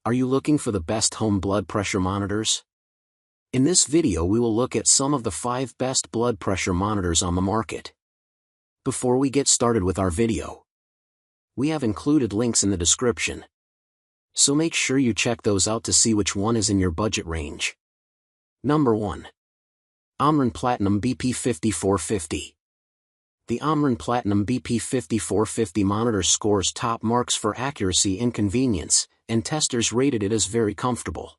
Are you looking for the best home blood pressure monitors? In this video we will look at some of the 5 best blood pressure monitors on the market. Before we get started with our video, we have included links in the description, so make sure you check those out to see which one is in your budget range. Number 1. Omron Platinum BP5450. The Omron Platinum BP5450 monitor scores top marks for accuracy and convenience, and testers rated it as very comfortable.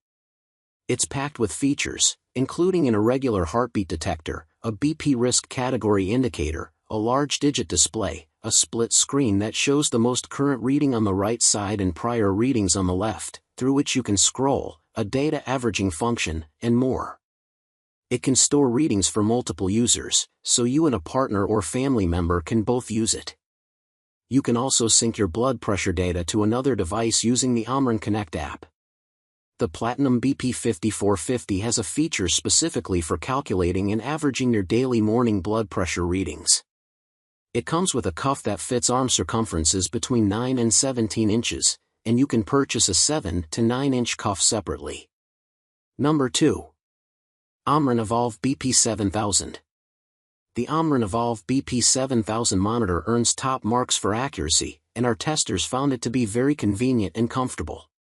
It's packed with features, including an irregular heartbeat detector, a BP risk category indicator, a large digit display, a split screen that shows the most current reading on the right side and prior readings on the left, through which you can scroll, a data averaging function, and more. It can store readings for multiple users, so you and a partner or family member can both use it. You can also sync your blood pressure data to another device using the Omron Connect app. The Platinum BP5450 has a feature specifically for calculating and averaging your daily morning blood pressure readings. It comes with a cuff that fits arm circumferences between 9 and 17 inches, and you can purchase a 7 to 9 inch cuff separately. Number 2. Omron Evolv BP7000. The Omron Evolv BP7000 monitor earns top marks for accuracy, and our testers found it to be very convenient and comfortable.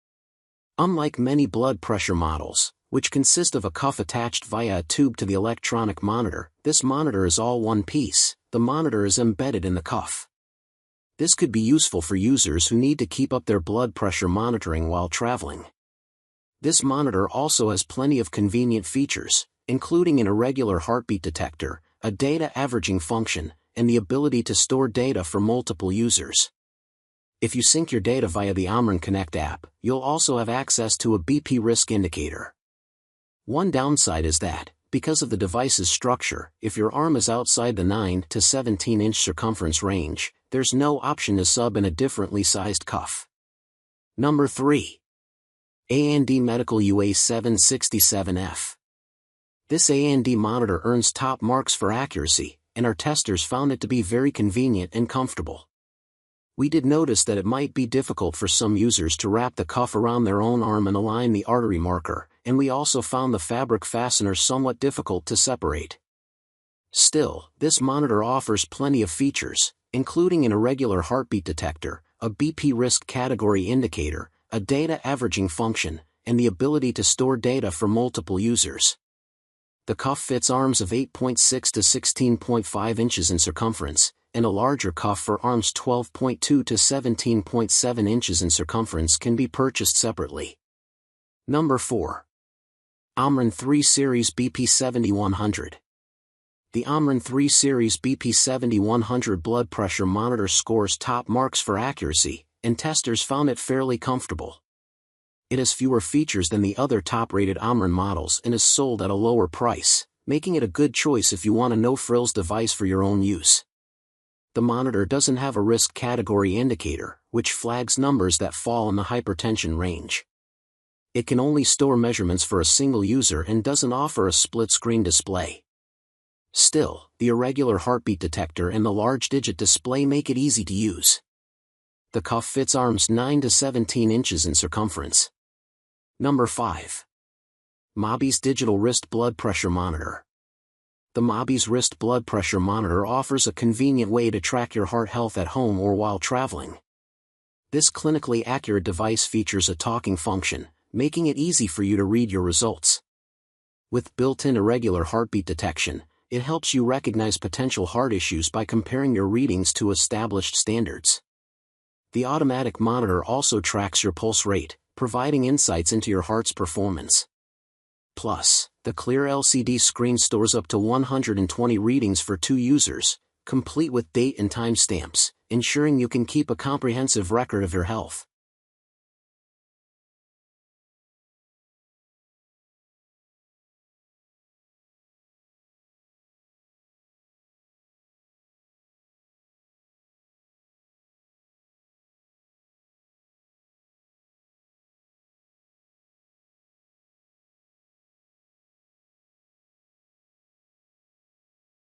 Unlike many blood pressure models, which consist of a cuff attached via a tube to the electronic monitor, this monitor is all one piece. The monitor is embedded in the cuff. This could be useful for users who need to keep up their blood pressure monitoring while traveling. This monitor also has plenty of convenient features, including an irregular heartbeat detector, a data averaging function, and the ability to store data for multiple users. If you sync your data via the Omron Connect app, you'll also have access to a BP risk indicator. One downside is that, because of the device's structure, if your arm is outside the 9 to 17 inch circumference range, there's no option to sub in a differently sized cuff. Number 3. A&D Medical UA767F. This A&D monitor earns top marks for accuracy, and our testers found it to be very convenient and comfortable. We did notice that it might be difficult for some users to wrap the cuff around their own arm and align the artery marker, and we also found the fabric fastener somewhat difficult to separate. Still, this monitor offers plenty of features, including an irregular heartbeat detector, a BP risk category indicator, a data averaging function, and the ability to store data for multiple users. The cuff fits arms of 8.6 to 16.5 inches in circumference, and a larger cuff for arms 12.2 to 17.7 inches in circumference can be purchased separately. Number 4. Omron 3 Series BP7100. The Omron 3 Series BP7100 blood pressure monitor scores top marks for accuracy, and testers found it fairly comfortable. It has fewer features than the other top-rated Omron models and is sold at a lower price, making it a good choice if you want a no-frills device for your own use. The monitor doesn't have a risk category indicator, which flags numbers that fall in the hypertension range. It can only store measurements for a single user and doesn't offer a split-screen display. Still, the irregular heartbeat detector and the large digit display make it easy to use. The cuff fits arms 9 to 17 inches in circumference. Number 5. Mabis Digital Wrist Blood Pressure Monitor. The Mabis Wrist Blood Pressure Monitor offers a convenient way to track your heart health at home or while traveling. This clinically accurate device features a talking function, making it easy for you to read your results. With built-in irregular heartbeat detection, it helps you recognize potential heart issues by comparing your readings to established standards. The automatic monitor also tracks your pulse rate, providing insights into your heart's performance. Plus, the clear LCD screen stores up to 120 readings for 2 users, complete with date and time stamps, ensuring you can keep a comprehensive record of your health.